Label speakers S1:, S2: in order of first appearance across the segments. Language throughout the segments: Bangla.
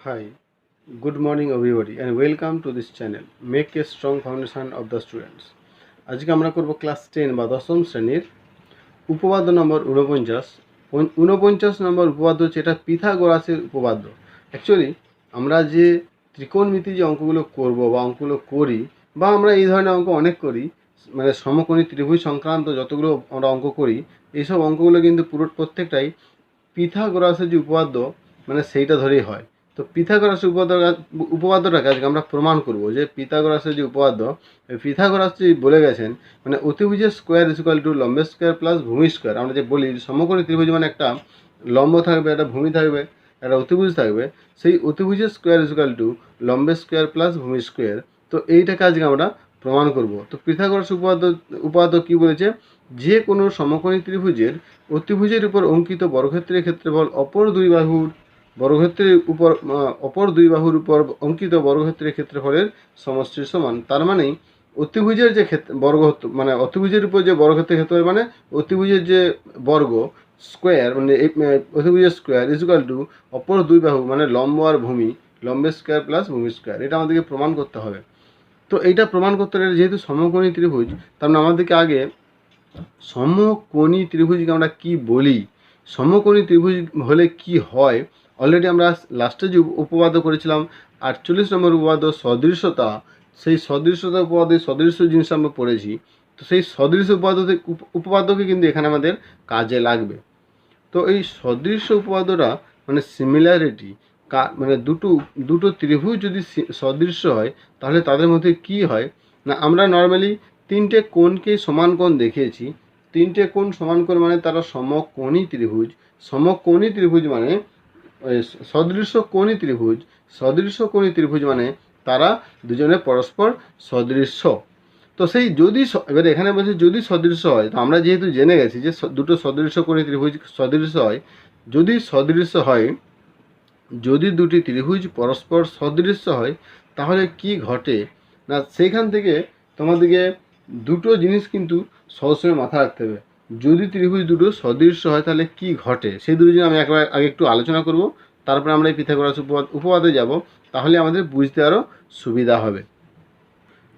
S1: Hi, good morning everybody and welcome to this channel. Make a strong foundation of the students. আজকে আমরা করব ক্লাস 10 বা দশম শ্রেণীর উপপাদ্য নম্বর 49। 49 নম্বর উপপাদ্য হচ্ছে এটা পিথাগোরাসের উপপাদ্য। অ্যাকচুয়ালি আমরা যে ত্রিকোণমিতি যে অঙ্কগুলো করব বা অঙ্কগুলো করি বা আমরা এই ধরনের অঙ্ক অনেক করি, মানে সমকোণী ত্রিভুজ সংক্রান্ত যতগুলো আমরা অঙ্ক করি, এইসব অঙ্কগুলো কিন্তু প্রত্যেকটাই পিথাগোরাসের যে উপপাদ্য মানে সেইটা ধরেই হয়। তো পিথাগোরাসের উপপাদ্যটাকে আজকে আমরা প্রমাণ করব যে পিথাগোরাসের যে উপপাদ্য, পিথাগোরাস যে বলে গেছেন মানে অতিভুজের স্কোয়ার ইজ ইকুয়াল টু লম্বের স্কোয়ার প্লাস ভূমি স্কোয়ার। আমরা যে বলি সমকোণী ত্রিভুজ মানে একটা লম্ব থাকবে, একটা ভূমি থাকবে, একটা অতিভুজ থাকবে, সেই অতিভুজের স্কোয়ার ইজ ইকুয়াল টু লম্বের স্কোয়ার প্লাস ভূমি স্কোয়ার। তো এইটাকে আজকে আমরা প্রমাণ করব। তো পিথাগোরাস উপপাদ্য কী বলেছে, যে কোনো সমকোণী ত্রিভুজের অতিভুজের উপর অঙ্কিত বর্গক্ষেত্রের ক্ষেত্রফল অপর দুই বাহুর উপর অঙ্কিত বর্গক্ষেত্রের ক্ষেত্রফলের সমষ্টির সমান। তার মানে অতিভুজের যে মানে অতিভুজের উপর যে বর্গক্ষেত্রের ক্ষেত্রফল মানে অতিভুজের যে বর্গ স্কোয়ার মানে অতিভুজের স্কোয়ার ইজ ইকুয়াল টু অপর দুই বাহু মানে লম্ব আর ভূমি, লম্বের স্কোয়ার প্লাস ভূমি স্কোয়ার। এটা আমাদেরকে প্রমাণ করতে হবে। তো এইটা প্রমাণ করতে গেলে যেহেতু সমকোণী ত্রিভুজ, তার মানে আমাদেরকে আগে সমকোণী ত্রিভুজকে আমরা কি বলি, সমকোণী ত্রিভুজ হলে কি হয়, অলরেডি আমরা লাস্টে যে উপপাদ্য করেছিলাম 48 নম্বর উপপাদ্য সদৃশ্যতা, সেই সদৃশ্যতা উপপাদ্যে সদৃশ্য জিনিস আমরা পড়েছি। তো সেই সদৃশ্য উপপাদ্যকে কিন্তু এখানে আমাদের কাজে লাগবে। তো এই সদৃশ্য উপপাদ্যটা মানে সিমিলারিটি, মানে দুটো ত্রিভুজ যদি সদৃশ্য হয় তাহলে তাদের মধ্যে কি হয় না, আমরা নর্মালি তিনটে কোণকে সমান কোণ দেখিয়েছি। তিনটে কোণ সমান কোণ মানে তারা সমকোণী ত্রিভুজ। সমকোণী ত্রিভুজ মানে সদৃশ্য কোণী ত্রিভুজ। সদৃশ্য কোণী ত্রিভুজ মানে তারা দুজনে পরস্পর সদৃশ্য। তো সেই যদি এবার এখানে বলছে যদি সদৃশ্য হয়, তো আমরা যেহেতু জেনে গেছি যে দুটো সদৃশ্য কোণী ত্রিভুজ সদৃশ্য হয়, যদি সদৃশ্য হয়, যদি দুটি ত্রিভুজ পরস্পর সদৃশ্য হয় তাহলে কি ঘটে না, সেইখান থেকে তোমাদেরকে দুটো জিনিস কিন্তু সবসময় মাথায় রাখতে হবে। যদি ত্রিভুজ দুটো সদৃশ্য হয় তাহলে কি ঘটে, সেই দুটো জিনিস আমি একবার আগে একটু আলোচনা করব, তারপরে আমরা এই পিথাগোরাস উপপাদ্যে যাব, তাহলে আমাদের বুঝতে আরও সুবিধা হবে।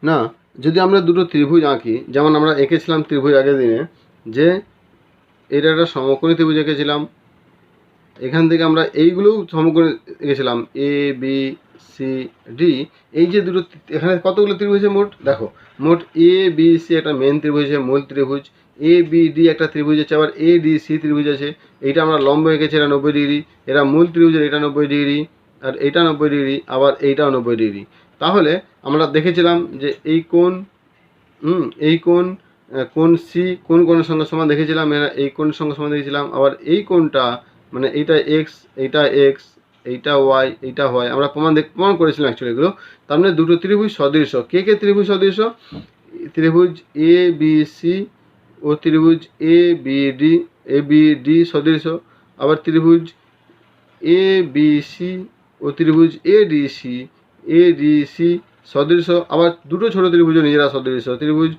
S1: না, যদি আমরা দুটো ত্রিভুজ আঁকি, যেমন আমরা এঁকেছিলাম ত্রিভুজ আগের দিনে, যে এটা একটা সমকোণী ত্রিভুজ এঁকেছিলাম, এখান থেকে আমরা এইগুলোও সমকোণী এঁকেছিলাম এ বি সি ডি। এই যে দুটো, এখানে কতগুলো ত্রিভুজ মোট দেখো, মোট এ বি সি একটা মেন ত্রিভুজ আছে, মূল ত্রিভুজ। এ বি ডি একটা ত্রিভুজ আছে, আবার এ ডি সি ত্রিভুজ আছে। এইটা আমরা লম্ব এঁকেছি, এটা 90 ডিগ্রি, এরা মূল ত্রিভুজের এটা 90 ডিগ্রি, আর এইটা 90 ডিগ্রি, আবার এইটাও 90 ডিগ্রি। তাহলে আমরা দেখেছিলাম যে এই কোণ কোণ সি কোন কোণের সঙ্গে সমান দেখেছিলাম, এরা এই কোণের সঙ্গে সমান দেখেছিলাম। আবার এই কোণটা মানে এইটা এক্স, এইটা এক্স, এইটা ওয়াই, এইটা ওয়াই, আমরা প্রমাণ করেছিলাম অ্যাকচুয়ালি এগুলো। তার মানে দুটো ত্রিভুজ সদৃশ্য। কে কে ত্রিভুজ সদৃশ্য? ত্রিভুজ এ বি সি ও ত্রিভুজ এ বি ডি সদৃশ্য। আবার ত্রিভুজ এ বি সি ও ত্রিভুজ এ ডি সি সদৃশ্য। আবার দুটো ছোট ত্রিভুজও নিজেরা সদৃশ্য, ত্রিভুজ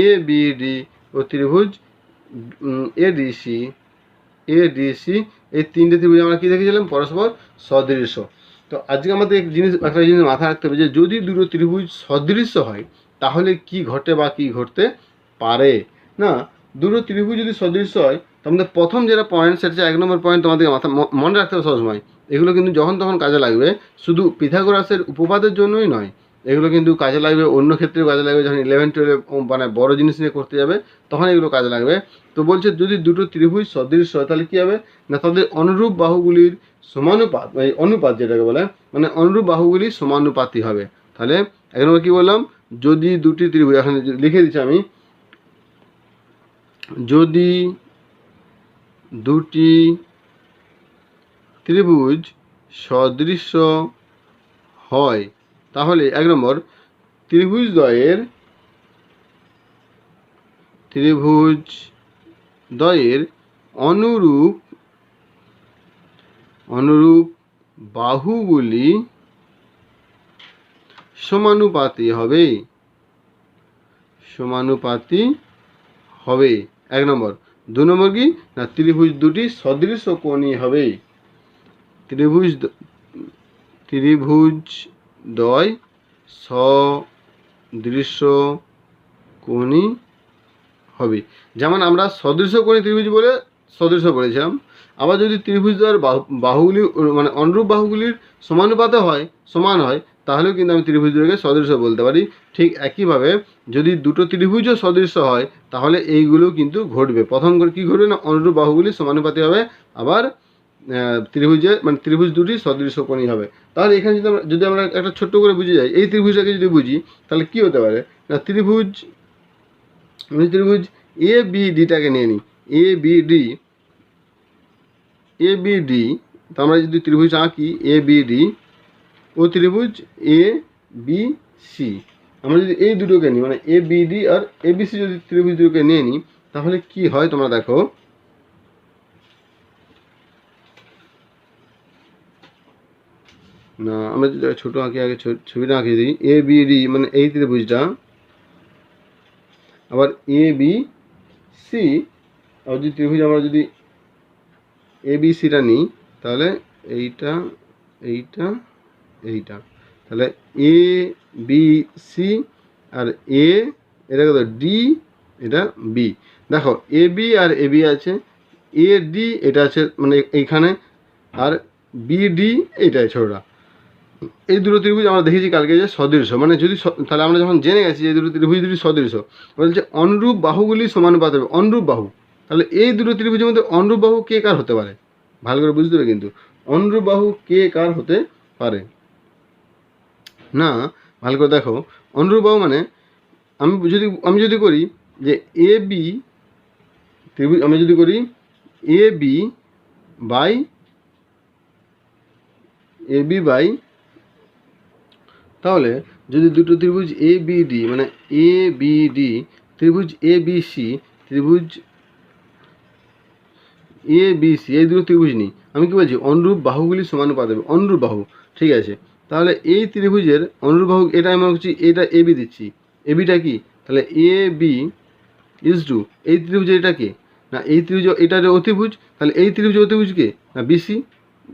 S1: এ বি ডি ও ত্রিভুজ এডিসি। এই তিনটে ত্রিভুজ আমরা কী দেখেছিলাম? পরস্পর সদৃশ্য। তো আজকে আমাদের একটা জিনিস মাথায় রাখতে হবে যে যদি দুটো ত্রিভুজ সদৃশ্য হয় তাহলে কি ঘটে বা কি ঘটতে পারে। না, দুটো ত্রিভুজ যদি সদৃশ্য হয় তোমাদের প্রথম যেটা পয়েন্ট, সেটা হচ্ছে 1 নম্বর পয়েন্ট, তোমাদেরকে মনে রাখতে হবে সবসময়। এগুলো কিন্তু যখন তখন কাজে লাগবে, শুধু পিথাগোরাসের উপপাদ্যের জন্যই নয়, এগুলো কিন্তু কাজে লাগবে অন্য ক্ষেত্রেও কাজে লাগবে। যখন 11-12 মানে বড় জিনিস নিয়ে করতে যাবে তখন এগুলো কাজে লাগবে। তো বলছে যদি দুটো ত্রিভুজ সদৃশ্য হয় তাহলে কী হবে না, তাদের অনুরূপ বাহুগুলির সমানুপাত, এই অনুপাত যেটাকে বলে, মানে অনুরূপ বাহুগুলি সমানুপাতি হবে। তাহলে এক নম্বর কী বললাম, যদি দুটি ত্রিভুজ, এখানে লিখে দিচ্ছি আমি, যদি দুটি ত্রিভুজ সদৃশ্য হয় তাহলে এক নম্বর ত্রিভুজদ্বয়ের অনুরূপ বাহুগুলি সমানুপাতি হবে এক নম্বর। 2 নম্বর কি না, ত্রিভুজ দুটি সদৃশ্য কোণী হবে। ত্রিভুজ দ্বয় সদৃশকোণী হবে। যেমন আমরা সদৃশকোণী ত্রিভুজ বলে সদৃশ বলেছিলাম, আবার যদি ত্রিভুজ দ্বয়ের বাহুগুলি মানে অনুরূপ বাহুগুলির সমানুপাতে হয় সমান হয় তাহলেও কিন্তু আমি ত্রিভুজ দ্বয়কে সদৃশ বলতে পারি। ঠিক একইভাবে যদি দুটো ত্রিভুজও সদৃশ হয় তাহলে এইগুলো কিন্তু ঘটবে। প্রথম করে কী ঘটবে না, অনুরূপ বাহুগুলি সমানুপাতি হবে, আবার ত্রিভুজের মানে ত্রিভুজ দুটি সদৃশকোণী হবে। তাহলে এখানে যদি আমরা একটা ছোট্ট করে বুঝে যাই, এই ত্রিভুজটাকে যদি বুঝি তাহলে কী হতে পারে না, ত্রিভুজ এ বি ডিটাকে নিয়ে নিই, এ বি ডি। তো আমরা যদি ত্রিভুজ আঁকি এ বি ডি ও ত্রিভুজ এ বি সি, আমরা যদি এই দুটোকে নিই মানে A B D R A B C যদি ত্রিভুজ দুটোকে নিয়ে নিই তাহলে কি হয় তোমরা দেখো। না আমরা যদি ছোটো আঁকি, আগে ছবিটা আঁকিয়ে দিই, এ বি ডি মানে এই ত্রিভুজটা, আবার এ বি সি, আর যদি ত্রিভুজ আমরা যদি এ বি সিটা নিই তাহলে এইটা তাহলে এ বি সি আর এটা কত ডি, এটা বি। দেখো A B R A B আছে, এ ডি এটা আছে মানে এইখানে, আর বি ডি এইটাই ছোটটা। এই দুটো ত্রিভুজ আমরা দেখেছি কালকে যে সদৃশ, মানে যদি তাহলে আমরা যখন জেনে গেছি যে দুটো ত্রিভুজ দুটি সদৃশ, বলছে অনুরূপ বাহুগুলি সমানুপাত হবে। অনুরূপ বাহু, তাহলে এই দুটো ত্রিভুজের মধ্যে অনুরূপ বাহু কে কার হতে পারে ভালো করে বুঝতে হবে কিন্তু। অনুরূপ বাহু কে কার হতে পারে না, ভালো করে দেখো। অনুরূপ বাহু মানে আমি যদি করি যে এ বি ত্রিভুজ, আমি যদি করি এ বি বাই তাহলে যদি দুটো ত্রিভুজ এ বি ডি মানে এ বি ডি ত্রিভুজ এ বি সি ত্রিভুজ এ বি সি এই দুটো ত্রিভুজ নিই, আমি কী বলছি অনুরূপ বাহুগুলি সমানুপাত হবে। অনুরূপ বাহু, ঠিক আছে। তাহলে এই ত্রিভুজের অনুরূপ বাহু এটা আমি মনে করছি, এটা এ বি দিচ্ছি, এ বিটা কি তাহলে এ বি ইজ টু এই ত্রিভুজের এটা কে না, এই ত্রিভুজ এটা যে অতিভুজ, তাহলে এই ত্রিভুজের অতিভুজ কে না বিসি।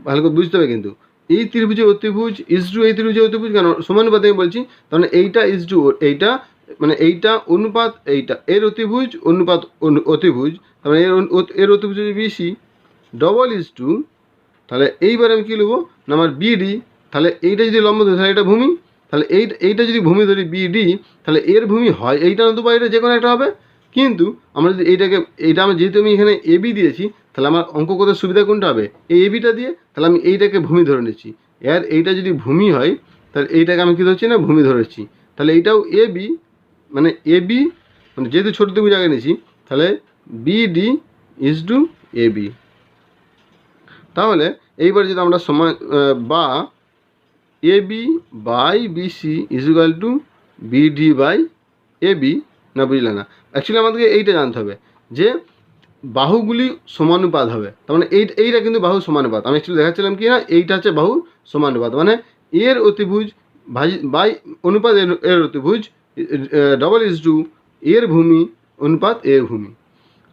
S1: ভালো করে বুঝতে হবে কিন্তু, এই ত্রিভুজের অতিভুজ ইজ টু এই ত্রিভুজের অতিভুজ, কেন সমানুপাতে আমি বলছি, তাহলে এইটা ইজ টু এইটা মানে এইটা অনুপাত এইটা, এর অতিভুজ অনুপাত অতিভুজ, তাহলে এর অতিভুজ হচ্ছে বিসি ডবল ইজ টু, তাহলে এইবার আমি কী নেবো না আমার বিডি, তাহলে এইটা যদি লম্ব ধরি তাহলে এটা ভূমি, তাহলে এইটা যদি ভূমি ধরি বিডি তাহলে এর ভূমি হয় এইটা নতুবা এটা যে কোনো একটা হবে। কিন্তু আমরা যদি এইটা আমার যেহেতু আমি এখানে এবি দিয়েছি তাহলে আমার অঙ্ক করতে সুবিধা কোনটা হবে, এই এবিটা দিয়ে, তাহলে আমি এইটাকে ভূমি ধরে নিচ্ছি। এর এইটা যদি ভূমি হয় তাহলে এইটাকে আমি কী ধরছি না ভূমি ধরেছি, তাহলে এইটাও এবি মানে এবি মানে যেহেতু ছোটো ত্রিভুজ আগে নিয়েছি তাহলে বিডি ইজ টু এবি। তাহলে এইবার যদি আমরা সময় বা A B by BC is equal to BD by A B, না বুঝলে না, অ্যাকচুয়ালি আমাদেরকে এইটা জানতে হবে যে বাহুগুলি সমানুপাত হবে, তার মানে এইটা কিন্তু বাহু সমানুপাত। আমি অ্যাকচুয়ালি দেখাচ্ছিলাম কি না, এইটা হচ্ছে বাহু সমানুপাত, মানে এর অতিভুজ বাই অনুপাত এর অতিভুজ ডবল ইজ টু এর ভূমি অনুপাত এর ভূমি।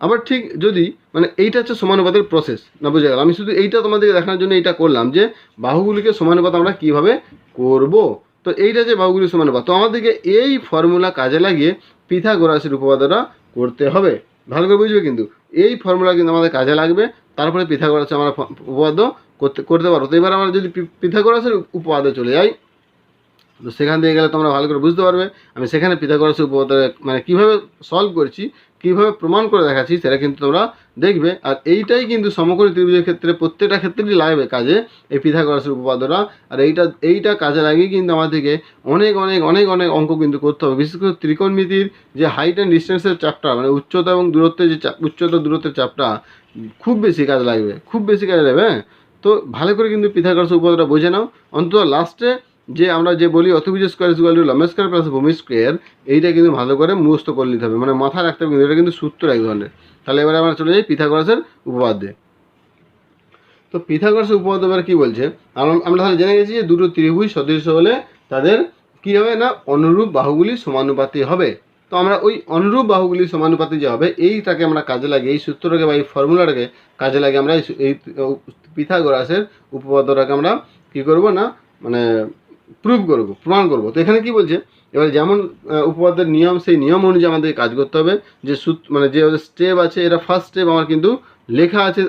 S1: আবার ঠিক যদি মানে এইটা হচ্ছে সমানুপাতের প্রসেস, না বুঝে গেল। আমি শুধু এইটা তোমাদেরকে দেখানোর জন্য এইটা করলাম যে বাহুগুলিকে সমানুপাত আমরা কীভাবে করব। তো এইটা যে বাহুগুলি সমানুপাত, তো আমাদেরকে এই ফর্মুলা কাজে লাগিয়ে পিথাগোরাসের উপপাদ্যটা করতে হবে। ভালো করে বুঝবে কিন্তু, এই ফর্মুলা কিন্তু আমাদের কাজে লাগবে, তারপরে পিথাগোরাসের আমরা উপপাদ্য করতে পারবো। তো এবার আমরা যদি পিথাগোরাসের উপপাদ্যে চলে যাই, তো সেখান থেকে গেলে তোমরা ভালো করে বুঝতে পারবে আমি সেখানে পিথাগোরাসের উপপাদ্য মানে কীভাবে সলভ করছি, কীভাবে প্রমাণ করে দেখাচ্ছি সেটা কিন্তু তোমরা দেখবে। আর এইটাই কিন্তু সমকোণী ত্রিভুজের ক্ষেত্রে প্রত্যেকটা ক্ষেত্রেই লাগবে কাজে এই পিথাগোরাসের উপপাদ্যটা। আর এইটা কাজে লাগিয়ে কিন্তু আমাদেরকে অনেক অনেক অনেক অনেক অঙ্ক কিন্তু করতে হবে, বিশেষ করে ত্রিকোণমিতির যে হাইট অ্যান্ড ডিস্টেন্সের চাপটা মানে উচ্চতা এবং দূরত্বের যে উচ্চতা দূরত্বের চাপটা খুব বেশি কাজে লাগবে, খুব বেশি কাজে লাগবে। হ্যাঁ, তো ভালো করে কিন্তু পিথাগোরাসের উপপাদ্যটা বুঝে নাও। অন্তত লাস্টে যে আমরা যে বলি অতিভুজ স্কোয়ার ইজ ইকুয়াল টু লম্ব স্কোয়ার প্লাস ভূমি স্কোয়ার, এইটা কিন্তু ভালো করে মুখস্থ করে নিতে হবে, মানে মাথায় রাখতে হবে কিন্তু, এটা কিন্তু সূত্র এক ধরনের। তাহলে এবারে আমরা চলে যাই পিথাগোরাসের উপপাদ্যে। তো পিথাগোরাসের উপপাদ্য এবার কী বলছে, আমরা তাহলে জেনে গেছি যে দুটো ত্রিভুজ সদৃশ হলে তাদের কী হবে না অনুরূপ বাহুগুলি সমানুপাতি হবে। তো আমরা ওই অনুরূপ বাহুগুলি সমানুপাতি যে হবে এইটাকে আমরা কাজে লাগিয়ে, এই সূত্রটাকে বা এই ফর্মুলাটাকে কাজে লাগিয়ে আমরা এই পিথাগোরাসের উপপাদ্যটাকে আমরা কী করবো না মানে প্রমাণ করব। তো এখানে কি বলছে, এবার যেমন উপপাদ্যের নিয়ম, সেই নিয়ম অনুযায়ী আমাদের কাজ করতে হবে। যে মানে যে স্টেপ আছে, এটা ফার্স্ট স্টেপ আমার কিন্তু লেখা আছে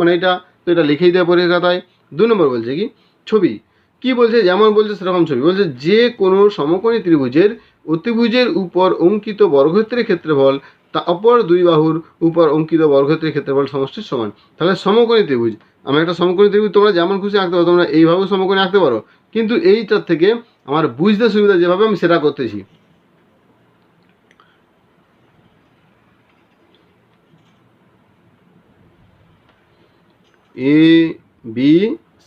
S1: মানে এটা, তো এটা লিখেই দেওয়া পরীক্ষা খাতায়। 2 নম্বর বলছে কি, ছবি। কি বলছে, যেমন বলছে সেরকম ছবি। বলছে যে কোনো সমকোণী ত্রিভুজের অতিভুজের উপর অঙ্কিত বর্গক্ষেত্রের ক্ষেত্রফল তা অপর দুই বাহুর উপর অঙ্কিত বর্গক্ষেত্রের ক্ষেত্রফল সমষ্টির সমান। তাহলে সমকোণী ত্রিভুজ, আমি একটা সমকোণী ত্রিভুজ তোমরা যেমন খুশি আঁকতে পারো, তোমরা এইভাবেও সমকোণী আঁকতে পারো, কিন্তু এইটার থেকে আমার বুঝতে সুবিধা যেভাবে আমি সেটা করতেছি। এ বি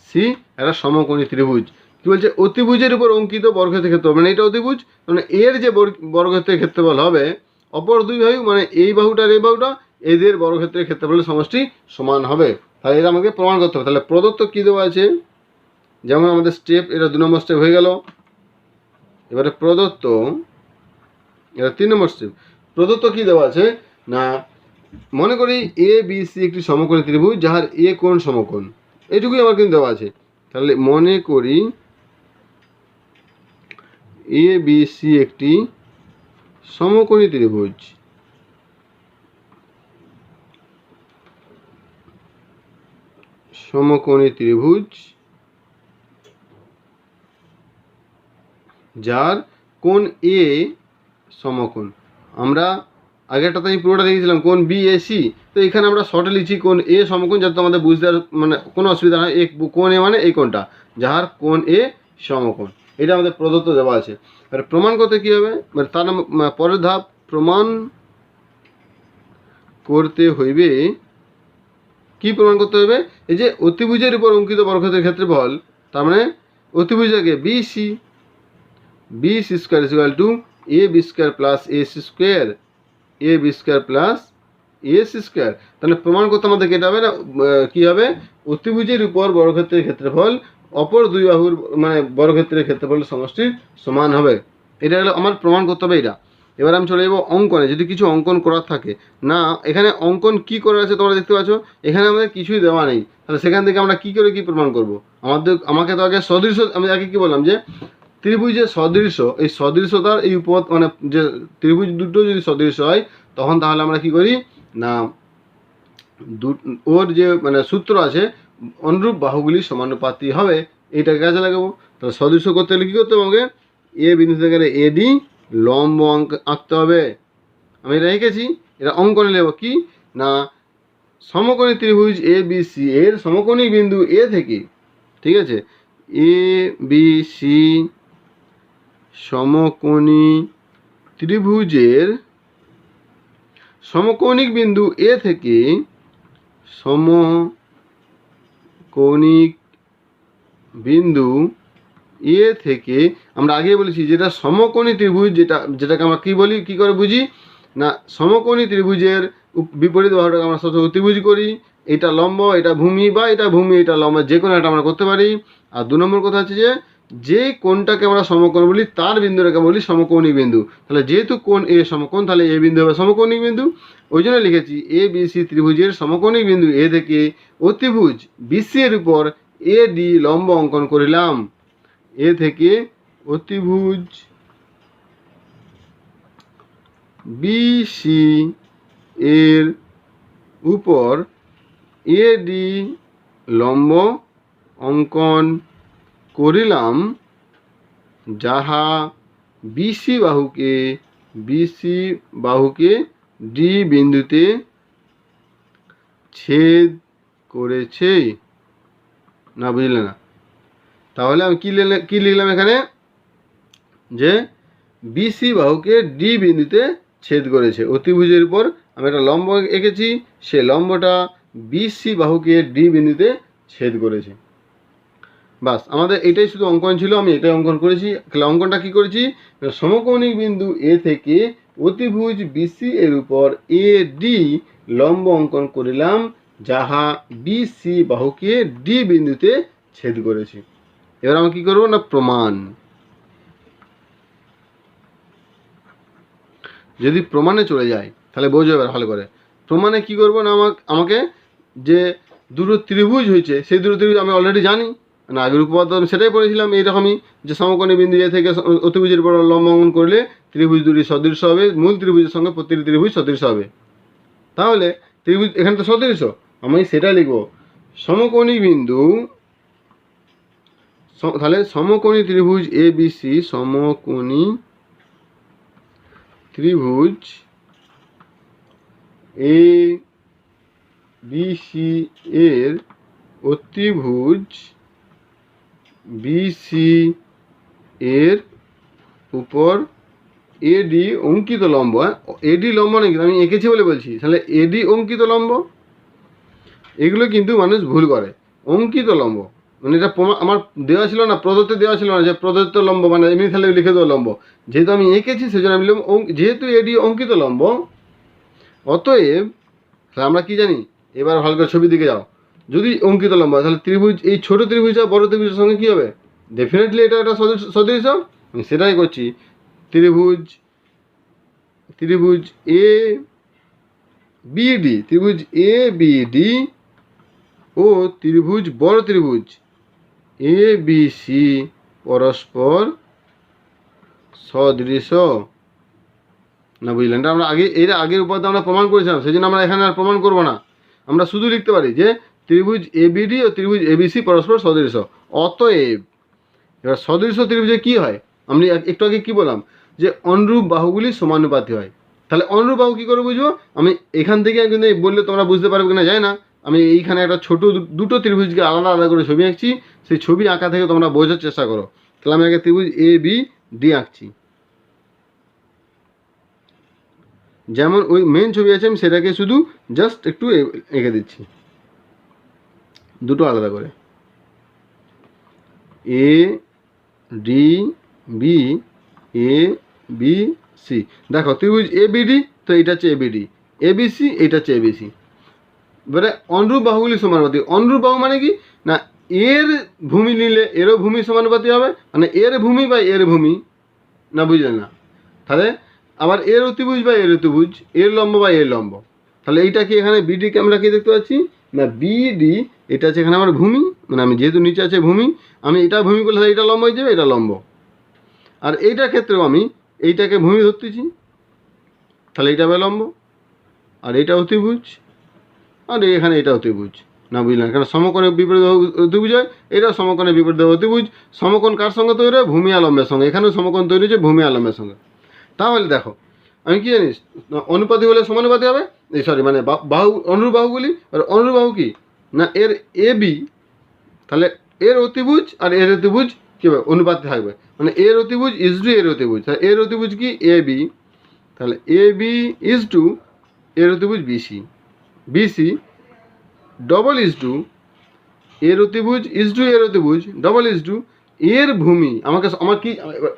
S1: সি একটা সমকোণী ত্রিভুজ। কি বলছে, অতিভুজের উপর অঙ্কিত বর্গক্ষেত্রের ক্ষেত্রফল, মানে এটা অতিভুজ, মানে এর যে বর্গক্ষেত্রের ক্ষেত্রফল হবে অপর দুই বাহু, মানে এই বাহুটার এই বাহুটা, এদের বর্গক্ষেত্রের ক্ষেত্রফলের সমষ্টি সমান হবে। তাহলে এটা আমাকে প্রমাণ করতে হবে। তাহলে প্রদত্ত কী দেওয়া আছে, যেমন আমাদের স্টেপ, এটা 2 নম্বর স্টেপ হয়ে গেল। এবারে প্রদত্ত, এটা 3 নম্বর স্টেপ। প্রদত্ত কী দেওয়া আছে না, মনে করি এ বি সি একটি সমকোণী ত্রিভুজ যাহার এ কোণ সমকোণ, এইটুকুই আমার কিন্তু দেওয়া আছে। তাহলে মনে করি এ বি সি একটি সমকোণী ত্রিভুজ, সমকোণী ত্রিভুজ যার কোণ এ সমকোণ। আমরা আগেরটাতে আমি পুরোটা লিখেছিলাম কোণ বি এ সি, তো এখানে আমরা শর্টে লিখছি কোণ এ সমকোণ, যাতে আমাদের বুঝতে মানে কোনো অসুবিধা নয়। এই কোণ এ মানে এই কোণটা, যাহার কোণ এ সমকোণ, এটা আমাদের প্রদত্ত দেওয়া আছে। আর প্রমাণ করতে কী হবে, মানে তার পরের ধাপ, প্রমাণ করতে হইবে। কি প্রমাণ করতে হবে, এই যে অতিভুজের উপর অঙ্কিত বর্গক্ষেত্রের ক্ষেত্রফল, তার মানে অতিভুজটাকে B C square is equal to A B square plus A C square, A B square plus A C square. তাহলে প্রমাণ করতে আমাদের এটা হবে না, কী হবে, অতিভুজের উপর বর্গক্ষেত্রের ক্ষেত্রফল অপর দুই বাহুর মানে বর্গক্ষেত্রের ক্ষেত্রফলের সমষ্টির সমান হবে। এটা হলো আমার প্রমাণ করতে হবে এটা। এবার আমি চলে যাবো অঙ্কনে। যদি কিছু অঙ্কন করার থাকে, না এখানে অঙ্কন কি করা আছে তোমরা দেখতে পাচ্ছ, এখানে আমাদের কিছুই দেওয়া নেই। তাহলে সেখান থেকে আমরা কী করে কী প্রমাণ করব, আমাকে তো আগে সদৃশ, আমি আগে কী বললাম যে ত্রিভুজের সদৃশ, এই সদৃশতার এই মানে যে ত্রিভুজ দুটো যদি সদৃশ হয়, তখন তাহলে আমরা কি করি না, ওর যে মানে সূত্র আছে, অনুরূপ বাহুগুলি সমানুপাতি হবে, এইটাকে কাজে লাগাবো। তাহলে সদৃশ করতে হলে কী করতে হবে, আমাকে এ বিন্দু থেকে এডি লম্ব আঁকতে হবে। আমি এটা এঁকেছি, এটা অঙ্কনে নেব কি না, সমকোণী ত্রিভুজ এ বি সি এর সমকোণী বিন্দু এ থেকে, ঠিক আছে, এ বি সি সমকোণী ত্রিভুজের সমকৌণিক বিন্দু এ থেকে, সমকৌণিক বিন্দু এ থেকে, আমরা আগে বলেছি যেটা সমকোণী ত্রিভুজ, যেটাকে আমরা কী বলি, কী করে বুঝি না, সমকোণী ত্রিভুজের বিপরীত বাহুটাকে আমরা সবসময় অতিভুজ করি। এটা লম্ব, এটা ভূমি, বা এটা ভূমি, এটা লম্ব, যে কোনো একটা আমরা করতে পারি। আর 2 নম্বর কথা হচ্ছে যে কোণটাকে আমরা সমকোণ বলি তার বিন্দুটাকে বলি সমকৌণিক বিন্দু। তাহলে যেহেতু কোণ এ সমকোণ, তাহলে এ বিন্দু হবে সমকৌণিক বিন্দু। ওই জন্য লিখেছি এ বি সি ত্রিভুজের সমকৌণিক বিন্দু এ থেকে অতিভুজ বিসি এর উপর এ ডি লম্ব অঙ্কন করিলাম। এ থেকে অতিভুজ বিসি এর উপর এ ডি লম্ব অঙ্কন করিলাম, যাহা বিসি বাহুকে ডি বিন্দুতে ছেদ করেছে। না বুঝলে না, তাহলে আমি কী লিখলাম এখানে, যে বিসি বাহুকে ডি বিন্দুতে ছেদ করেছে। অতিভুজের উপর আমি একটা লম্ব এঁকেছি, সে লম্বটা বিসি বাহুকে ডি বিন্দুতে ছেদ করেছে। বাস, আমাদের এটাই শুধু অঙ্কন ছিল, আমি এটাই অঙ্কন করেছি। তাহলে অঙ্কনটা কী করেছি, সমকৌণিক বিন্দু এ থেকে অতিভুজ বিসি এর উপর এ ডি লম্ব অঙ্কন করিলাম, যাহা বিসি বাহুকে ডি বিন্দুতে ছেদ করেছে। এবার আমি কী করবো না, প্রমাণ। যদি প্রমাণে চলে যায় তাহলে বোঝো এবার ভালো করে। প্রমাণে কী করবো না, আমাকে যে দুটো ত্রিভুজ হয়েছে, সেই দুটো ত্রিভুজ আমি অলরেডি জানি, মানে আগের উপপাদ্য আমি সেটাই পড়েছিলাম এইরকমই, যে সমকোণী বিন্দু এ থেকে অতিভুজের উপর লম্ব অঙ্কন করলে ত্রিভুজ দুটি সদৃশ হবে, মূল ত্রিভুজের সঙ্গে প্রতিটি ত্রিভুজ সদৃশ হবে। তাহলে ত্রিভুজ এখানে তো সদৃশ, আমি সেটা লিখব সমকোণী বিন্দু, তাহলে সমকোণী ত্রিভুজ এ বি সি, সমকোণী ত্রিভুজ এ বি সি এর অতিভুজ বিসি এর উপর এডি অঙ্কিত লম্ব। এডি লম্ব নাকি আমি এঁকেছি বলে বলছি, তাহলে এডি অঙ্কিত লম্ব। এগুলো কিন্তু মানুষ ভুল করে, অঙ্কিত লম্ব মানে এটা আমার দেওয়া ছিল না, প্রদত্ত দেওয়া ছিল না যে প্রদত্ত লম্ব মানে এমনি তাহলে লিখে দেওয়া লম্ব, যেহেতু আমি এঁকেছি সেজন্য আমি লিখলাম যেহেতু এডি অঙ্কিত লম্ব, অতএব তাহলে আমরা কি জানি, এবার ভালো করে ছবি দিকে যাও, যদি অঙ্কিত লম্ব তাহলে ত্রিভুজ এই ছোট ত্রিভুজ আর বড় ত্রিভুজের সঙ্গে কী হবে, ডেফিনেটলি এটা একটা সদৃশ। আমি সেটাই করছি, ত্রিভুজ এ বিডি, ত্রিভুজ এ বিডি ও ত্রিভুজ বড় ত্রিভুজ এ বি সি পরস্পর সদৃশ। না বুঝলেন, এটা আমরা আগের উপাদান আমরা প্রমাণ করেছিলাম, সেই জন্য আমরা এখানে আর প্রমাণ করবো না, আমরা শুধু লিখতে পারি যে ত্রিভুজ এবিডি ও ত্রিভুজ এবিসি পরস্পর সদৃশ। অতএব এবার সদৃশ ত্রিভুজে কি হয়, আমি একটু আগে কি বললাম যে অনুরূপ বাহুগুলি সমানুপাতি হয়। তাহলে অনুরূপ বাহু কী করে বুঝবো, আমি এখান থেকে কিন্তু বললে তোমরা বুঝতে পারবে কিনা যায় না, আমি এইখানে একটা ছোট দুটো ত্রিভুজকে আলাদা আলাদা করে ছবি আঁকছি, সেই ছবি আঁকা থেকে তোমরা বোঝার চেষ্টা করো। তাহলে আমি আগে ত্রিভুজ এ বি ডি আঁকছি, যেমন ওই মেন ছবি আছে আমি সেটাকে শুধু জাস্ট একটু এঁকে দিচ্ছি দুটো আলাদা করে, A D B, A B C. দেখো ত্রিভুজ এ বিডি, তো এইটা হচ্ছে A BD, A B C এইটা হচ্ছে এ বি সি। এবারে অনুরূপ বাহুগুলি সমানুপাতি। অনুরূপ বাহু মানে কি না, এর ভূমি নিলে এরও ভূমি সমানুপাতি হবে, মানে এর ভূমি বা এর ভূমি, না বুঝলেন না, তাহলে আবার এর অতিভুজ বা এর অতিভুজ, এর লম্ব বা এর লম্ব। তাহলে এইটা কি এখানে বিডিকে আমরা কি দেখতে পাচ্ছি না, বিডি এটা আছে এখানে আমার ভূমি, মানে আমি যেহেতু নিচে আছে ভূমি, আমি এটা ভূমি করলে তাহলে এটা লম্ব হয়ে যাবে, এটা লম্ব। আর এইটার ক্ষেত্রেও আমি এইটাকে ভূমি ধরতেছি, তাহলে এইটা হবে লম্ব, আর এইটা অতিভুজ, আর এখানে এটা অতিভুজ। না বুঝলেন, কারণ সমকোণের বিপরীত অতিভুজ হয়, এটাও সমকোণের বিপরীত অতিভুজ। সমকোণ কার সঙ্গে তৈরি হয়, ভূমি আর লম্বের সঙ্গে, এখানেও সমকোণ তৈরি হচ্ছে ভূমি আর লম্বের সঙ্গে। তাহলে দেখো আমি কি জানিস, অনুপাতি হলে সমানুপাতি হবে, এই সরি মানে বাহু অনুরূপ বাহুগুলি, আর অনুরূপ বাহু কি না, এর এ বি, তাহলে এর অতিভুজ আর এর অতিভুজ কী হবে, অনুপাতে থাকবে, মানে এর অতিভুজ ইজ টু এর অতিভুজ, তাহলে এর অতিভুজ কি এ বি, তাহলে এ বি ইজ টু এর অতিভুজ BC, BC double is to এর অতিভুজ ইজ টু এর অতিভুজ ডবল ইজ টু এর ভূমি। আমার কি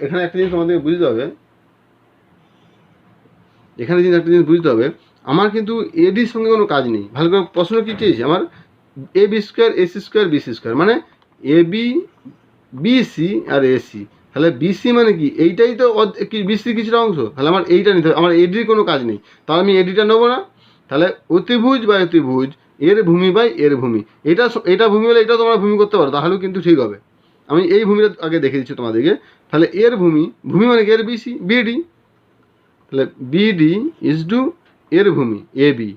S1: এখানে একটা জিনিস আমাদের বুঝতে হবে, এখানে কিন্তু একটা জিনিস বুঝতে হবে, আমার কিন্তু এডির সঙ্গে কোনো কাজ নেই। ভালো করে প্রশ্ন কী চেয়েছি, আমার A B square AC square BC square, মানে এ বি বিসি আর এসি, তাহলে বিসি মানে কি এইটাই তো বিসির কিছুটা অংশ, তাহলে আমার এইটা নিতে হবে, আমার এডির কোনো কাজ নেই, তাহলে আমি এডিটা নেবো না। তাহলে অতিভুজ বা অতিভুজ এর ভূমি বাই এর ভূমি, এটা ভূমি হলে এটা তোমরা ভূমি করতে পারো, তাহলেও কিন্তু ঠিক হবে। আমি এই ভূমিটা আগে দেখে দিচ্ছি তোমাদেরকে, তাহলে এর ভূমি মানে কি এর বিসি বিডি, তাহলে বিডি ইজ টু এর ভূমি এ বি।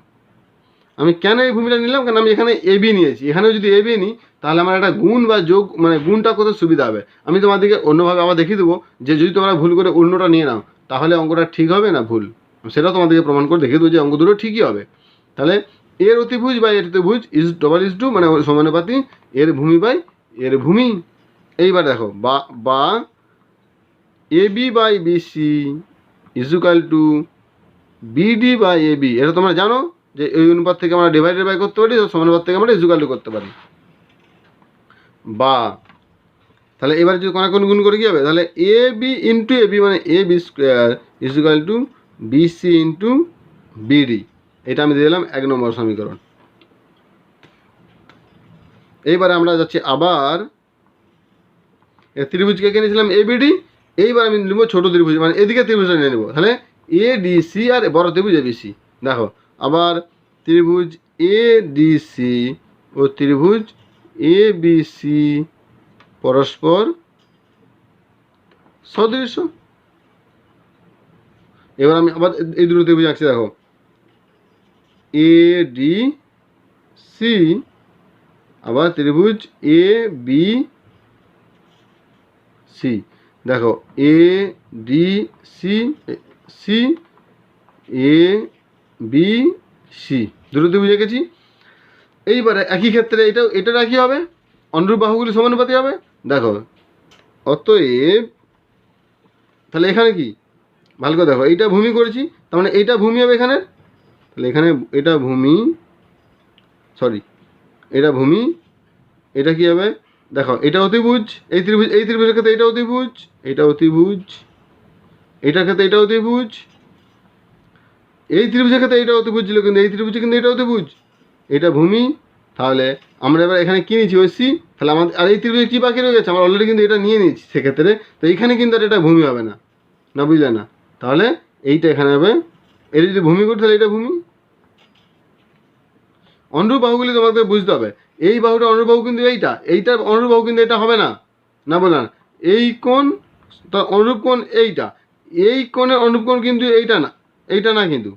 S1: আমি কেন এই ভূমিটা নিলাম, কারণ আমি এখানে এ বি নিয়েছি, এখানেও যদি এ বি নিই তাহলে আমার একটা গুণ বা যোগ, মানে গুণটা করতে সুবিধা হবে। আমি তোমাদেরকে অন্যভাবে আবার দেখিয়ে দেবো যে যদি তোমরা ভুল করে অন্যটা নিয়ে নাও তাহলে অঙ্কটা ঠিক হবে না ভুল, সেটা তোমাদেরকে প্রমাণ করে দেখিয়ে দেবো যে অঙ্ক দুটো ঠিকই হবে। তাহলে এর অতিভুজ বা এর অতিভুজ ইজ ডবল ইজ টু মানে সমানুপাতি এর ভূমি বাই এর ভূমি। এইবার দেখো বা A B by BC is equal to BD by A B, এটা তোমরা জানো যে এই অনুপাত থেকে আমরা ডিভাইডেড বাই করতে পারি, সমানুপাত থেকে আমরা ইজুকাল টু করতে পারি। বা তাহলে এবার যদি কোন গুণ করে কী হবে, তাহলে A B into A B মানে A B square is equal to BC into BD, এটা আমি দিয়ে দিলাম 1 নম্বর সমীকরণ। এইবারে আমরা যাচ্ছি আবার ত্রিভুজকে এঁকে নিয়েছিলাম এ বিডি, এইবার আমি নেবো ছোটো ত্রিভুজ, মানে এদিকে ত্রিভুজটা নিয়ে নেবো, তাহলে এ ডিসি আর বড় ত্রিভুজ এ বিসি। দেখো আবার ত্রিভুজ এ ডিসি ও ত্রিভুজ এ বিসি পরস্পর সদৃশ। এবার আমি আবার এই দুটো ত্রিভুজ আঁকছি, দেখো এ ডি সি, আবার ত্রিভুজ এ বি সি। দেখো A D C, C A B C, দুটো ত্রিভুজ এঁকেছি। এইবারে একই ক্ষেত্রে এটার একই হবে, অনুরূপ বাহুগুলি সমানুপাতি হবে। দেখো অতএব তাহলে এখানে কি, ভালো করে দেখো, এইটা ভূমি করেছি, তার মানে এইটা ভূমি হবে এখানে। তাহলে এখানে এটা ভূমি, সরি এটা ভূমি, এটা কি হবে, দেখো এটা অতিভুজ, এই ত্রিভুজের ক্ষেত্রে এটা অতিভুজ, এটা অতিভুজ, এটার ক্ষেত্রে এটা অতিভুজ, এই ত্রিভুজের ক্ষেত্রে এটা অতিভুজ ছিল, কিন্তু এই ত্রিভুজে কিন্তু এটা অতিভুজ, এটা ভূমি। তাহলে আমরা এবার এখানে কি নিয়েছি, ওই সি। তাহলে আমাদের আর এই ত্রিভুজে কী বাকি রয়ে গেছে, আমরা অলরেডি কিন্তু এটা নিয়ে নিয়েছি সেক্ষেত্রে। তো এইখানে কিন্তু আর এটা ভূমি হবে না, না বুঝলে না। তাহলে এইটা এখানে হবে, এটা যদি ভূমি করি তাহলে এটা ভূমি। অনুরূপ বাহুগুলি তোমাদের বুঝতে হবে, এই বাহুটা অনুরূপ বাহু কিন্তু এইটার অনুরূপ বাহু কিন্তু এটা হবে না, না বলে না। এই কোণ তার অনুরূপ কোণ এইটা, এই কোণের অনুরূপ কোণ কিন্তু এইটা না, এইটা না কিন্তু,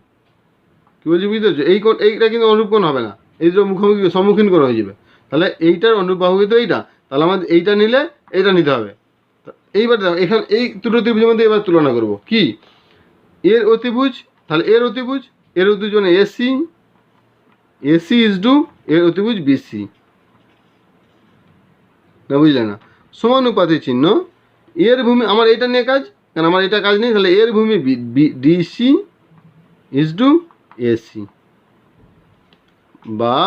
S1: কী বলছি বুঝতে পারছো, এই কোণ এইটা কিন্তু অনুরূপ কোণ হবে না, এই দুটো মুখোমুখি সম্মুখীন কোণ হয়ে যাবে। তাহলে এইটার অনুরূপ বাহু কিন্তু এইটা, তাহলে আমাদের এইটা নিলে এইটা নিতে হবে। এইবার দেখো এখানে এই দুটো ত্রিভুজের মধ্যে এবার তুলনা করব কি, এর অতিভুজ, তাহলে এর অতিভুজ, এর অতিভুজ মানে এসি, এসি ইজ টু এর অতিভুজ বিসি, না বুঝলে না। সমানুপাতি চিহ্ন, এর ভূমি, আমার এটা নিয়ে কাজ, কারণ আমার এটা কাজ নেই, তাহলে এর ভূমি ডিসি ইজ টু এসি, বা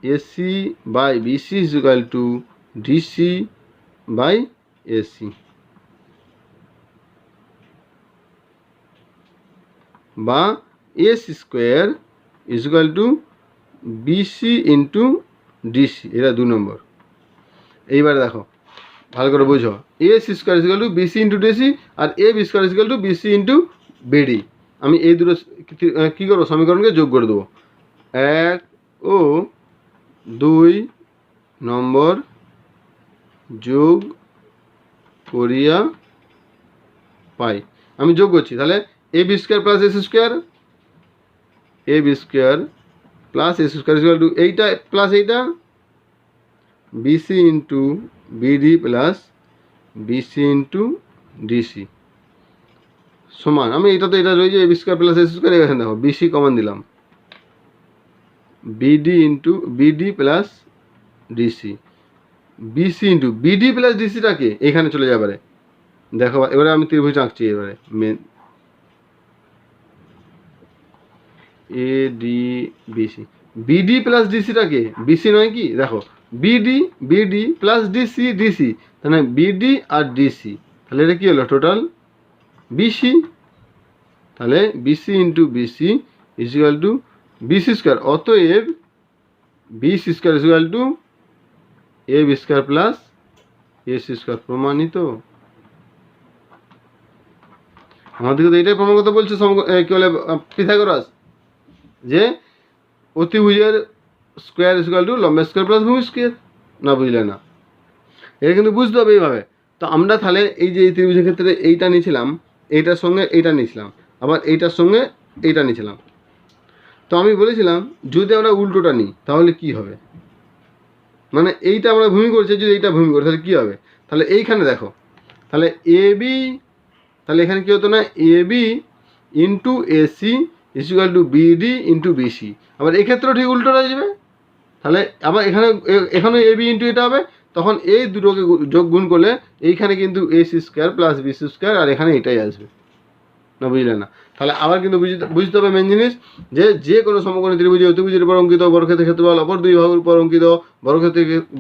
S1: AC by BC is equal to DC by AC, বা S square is equal to BC into DC, এটা 2 নম্বর। এইবার দেখো ভালো করে বুঝো, S square is equal to BC into DC, আর A B square is equal to BC into BD. আমি এই দুটো কী করবো, সমীকরণকে যোগ করে দেবো। 1 ও 2 নম্বর যোগ করিয়া পাই, আমি যোগ করছি। তাহলে A B square plus S square, A B square plus S square is equal to এইটা প্লাস এইটা, BC into BD plus BC into DC সমান, আমি এটা তো এটা রয়েছে A B square plus S square, এখানে দেখো বিসি কমন দিলাম, BD into BD plus DC, BC into BD plus ডিসিটাকে এখানে চলে যাবে। দেখো এবারে আমি ত্রিভুজ আঁকছি, এবারে মেন A D BC, BD plus ডিসিটাকে, বিসি নয় কি, দেখো BD, BD plus DC, DC, তাহলে বিডি আর ডিসি, তাহলে এটা কী হলো টোটাল বিসি। তাহলে BC into BC is equal to BC square, অতএব BC square is equal to A B square plus S square, প্রমাণিত। আমাদেরকে তো এটাই প্রমাণ করতে বলছে কী বলে পিথাগোরাস, যে অতিভুজের স্কোয়ার ইজ ইকুয়াল টু লম্ব স্কোয়ার প্লাস ভূমি স্কোয়ার, না বুঝলে না। এটা কিন্তু বুঝতে হবে এইভাবে। তো আমরা তাহলে এই যে এই ত্রিভুজের ক্ষেত্রে এইটা নিয়েছিলাম, এইটার সঙ্গে এইটা নিয়েছিলাম, আবার এইটার সঙ্গে এইটা নিয়েছিলাম। তো আমি বলেছিলাম যদি আমরা উল্টোটা নিই তাহলে কি হবে, মানে এইটা আমরা ভূমি করছি, যদি এইটা ভূমি করি তাহলে কী হবে। তাহলে এইখানে দেখো, তাহলে এ বি, তাহলে এখানে কী হতো না, A B into AC is equal to BD into BC, আবার এক্ষেত্রেও ঠিক উল্টোটা যাবে। তাহলে আবার এখানে এ বি ইন্টু এটা হবে, তখন এই দুটোকে যোগ গুণ করলে এইখানে কিন্তু AC square plus BC square, আর এখানে এটাই আসবে, না বুঝলে না। তাহলে আবার কিন্তু বুঝতে হবে মেন জিনিস, যে কোনো সমকোণী ত্রিভুজে অতিভুজের উপর অঙ্কিত বর্গক্ষেত্রের ক্ষেত্রফল অপর দুই বাহুর উপর অঙ্কিত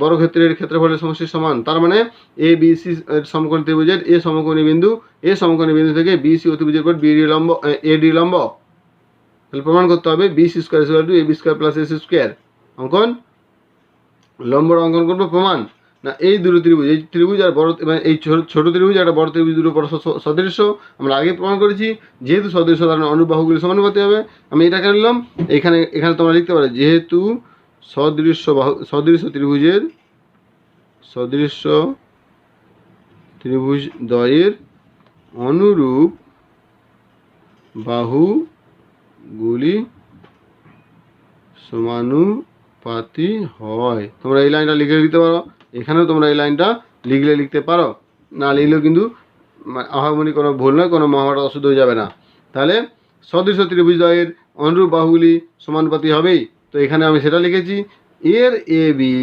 S1: বর্গক্ষেত্রের ক্ষেত্রফলের সমষ্টির সমান। তার মানে এ বি সি সমকোণী ত্রিভুজের এ সমকোণী বিন্দু থেকে বি সি অতিভুজের উপর বিডি লম্ব, এডি লম্ব। তাহলে প্রমাণ করতে হবে BC square equal to A B square plus S square. অঙ্কন লম্বর অঙ্কন করবো, প্রমাণ না এই দুটো ত্রিভুজ, এই ত্রিভুজ আর বড়, মানে এই ছোট ত্রিভুজ একটা বড় ত্রিভুজ, দুটো বড় সদৃশ্য আমরা আগে প্রমাণ করেছি। যেহেতু সদৃশ্য তার অনুরূপ বাহুগুলি সমানুপাতি হবে। আমি এটাকে নিলাম, এখানে তোমরা লিখতে পারো যেহেতু সদৃশ্য ত্রিভুজের সদৃশ্য ত্রিভুজ দ্বয়ের অনুরূপ বাহুগুলি সমানুপাতি হয়। তোমরা এই লাইনটা লিখে দিতে পারো, এখানেও তোমরা এই লাইনটা লিখতে পারো, না লিখলেও কিন্তু আহামরি কোনো ভুল নয়, কোনো মহাভারত অশুদ্ধ হয়ে যাবে না। তাহলে সদৃশ্য ত্রিভুজ দ্বয়ের অনুরূপ বাহুগুলি সমানুপাতি হবেই, তো এখানে আমি সেটা লিখেছি। এর এ বি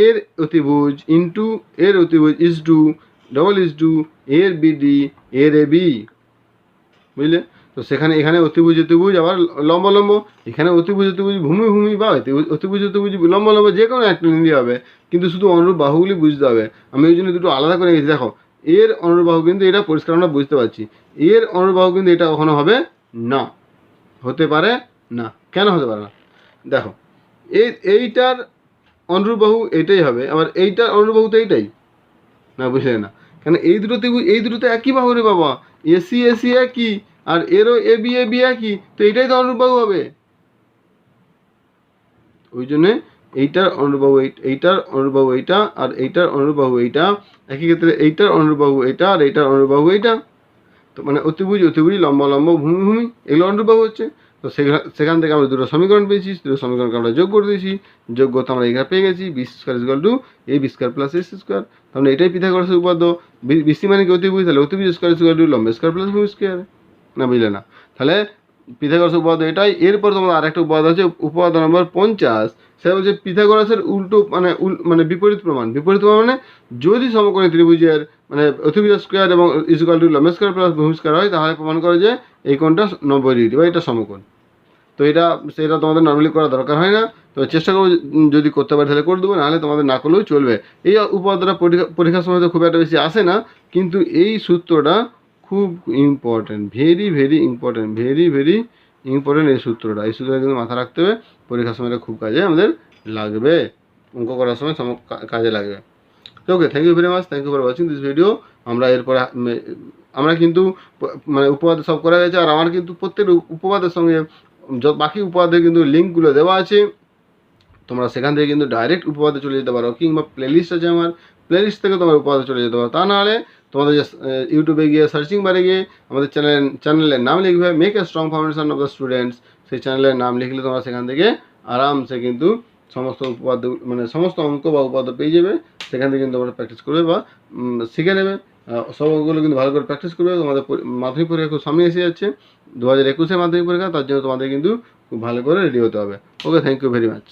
S1: এর অতিভুজ ইন্টু এর অতিভুজ is to double is to এর বিডি এর এ বি, বুঝলে? তো সেখানে এখানে অতিভুজ আবার লম্ব লম্ব, এখানে অতিভুজ ভূমি বা অতিভুজ লম্ব যে কোনো একটা নিলেই হবে, কিন্তু শুধু অনুরূপ বাহুগুলি বুঝতে হবে। আমি ওই জন্য দুটো আলাদা করে গেছি। দেখো, এর অনুরূপ বাহু কিন্তু এটা পরিষ্কার আমরা বুঝতে পারছি, এর অনুরূপ বাহু কিন্তু এটা কখনো হবে না, হতে পারে না। কেন হতে পারে না? দেখো, এইটার অনুরূপ বাহু এইটাই হবে, আবার এইটার অনুরূপ বাহু তো এইটাই না, বুঝলে না? কেন এই দুটোতে একই বাহু রে বাবা, এসি একই, আর এরও এ বি একই, তো এইটাই তো অনুরূপ বাহু হবে। ওই জন্যে এইটার অনুরূপ বাহু এইটার অনুরূপ বাহু এইটা, আর এইটার অনুরূপ বাহু এইটা, একই ক্ষেত্রে এইটার অনুরূপ বাহু এইটা, আর এইটার অনুরূপ বাহু এইটা। তো মানে অতিভুজ লম্ব ভূমি এগুলো অনুরূপ বাহু হচ্ছে। তো সেখান থেকে আমরা দুটো সমীকরণ পেয়েছি, দুটো সমীকরণকে আমরা যোগ করে দিয়েছি, যোগ করতে আমরা এখানে পেয়ে গেছি B square equal to A B square plus S square. তাহলে এটাই পিথাগোরাসের উপপাদ্য। বিসি মানে কি অতিভুজ, তাহলে অতিভুজ স্কোয়ার ইকুয়াল টু লম্ব স্কোয়ার প্লাস ভূমি স্কোয়ার, না বুঝলে না? তাহলে পিথাগোরাসের উপপাদ্য এটাই। এরপর তোমার আরেকটা উপপাদ্য আছে, উপপাদ্য নম্বর 50, সেটা বলছে পিথাগোরাসের উল্টো মানে বিপরীত প্রমাণ। মানে যদি সমকোণী ত্রিভুজের মানে অতিভুজ স্কোয়ার এবং ইকুয়াল টু লম্ব স্কোয়ার প্লাস ভূমি স্কোয়ার হয়, তাহলে প্রমাণ করে যে এই কোণটা 90 ডিগ্রি বা এটা সমকোণ। তো সেটা তোমাদের নর্মালি করা দরকার হয় না, তো চেষ্টা করবো যদি করতে পারি তাহলে করে দেবো, নাহলে তোমাদের না করলেও চলবে। এই উপপাদ্যটা পরীক্ষার সময় তো খুব একটা বেশি আসে না, কিন্তু এই সূত্রটা খুব ইম্পর্টেন্ট, ভেরি ইম্পর্টেন্ট এই সূত্রটা কিন্তু মাথা রাখতে হবে। পরীক্ষার সময়টা খুব কাজে আমাদের লাগবে, অঙ্ক করার সময় কাজে লাগবে। Okay, thank you very much, thank you for watching this video. আমরা কিন্তু মানে উপপাদ্য সব করা গেছে, আর আমার কিন্তু প্রত্যেক উপপাদ্যের সঙ্গে বাকি উপপাদ্যের কিন্তু লিঙ্কগুলো দেওয়া আছে, তোমরা সেখান থেকে কিন্তু ডাইরেক্ট উপপাদ্যে চলে যেতে পারো, কিংবা প্লেলিস্ট আছে আমার, প্লেলিস্ট থেকে তোমরা উপপাদ্য চলে যেতে পারো। তা নাহলে তোমাদের যে ইউটিউবে গিয়ে সার্চিং বারে গিয়ে আমাদের চ্যানেলের নাম লিখবে, make a strong foundation of the students. সেই চ্যানেলের নাম লিখলে তোমরা সেখান থেকে আরামসে কিন্তু সমস্ত উপপাদ্য মানে সমস্ত অঙ্ক বা উপপাদ্য পেয়ে যাবে। সেখান থেকে কিন্তু তোমরা প্র্যাকটিস করবে বা শিখে নেবে। সব অঙ্কগুলো কিন্তু ভালো করে প্র্যাকটিস করবে। তোমাদের মাধ্যমিক পরীক্ষা খুব সামনে এসে যাচ্ছে, 2021 মাধ্যমিক পরীক্ষা, তার জন্য তোমাদের কিন্তু খুব ভালো করে রেডি হতে হবে। ওকে, থ্যাংক ইউ ভেরি মাচ।